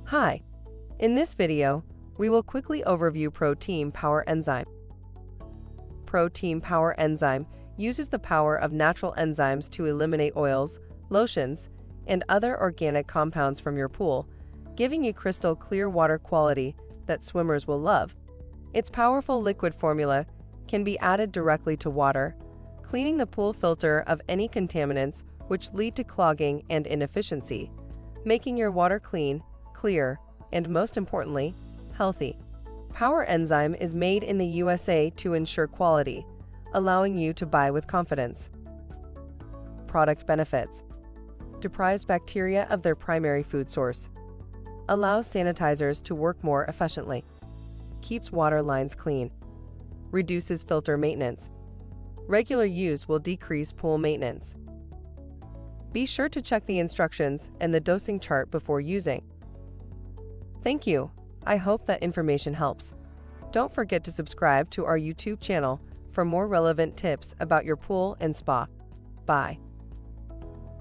Hi, in this video, we will quickly overview ProTeam Power Enzyme. ProTeam Power Enzyme uses the power of natural enzymes to eliminate oils, lotions, and other organic compounds from your pool, giving you crystal clear water quality that swimmers will love. Its powerful liquid formula can be added directly to water, cleaning the pool filter of any contaminants which lead to clogging and inefficiency, making your water clean, clear, and most importantly, healthy. Power Enzyme is made in the USA to ensure quality, allowing you to buy with confidence. Product benefits: deprives bacteria of their primary food source, allows sanitizers to work more efficiently, keeps water lines clean, reduces filter maintenance. Regular use will decrease pool maintenance. Be sure to check the instructions and the dosing chart before using. Thank you. I hope that information helps. Don't forget to subscribe to our YouTube channel for more relevant tips about your pool and spa. Bye.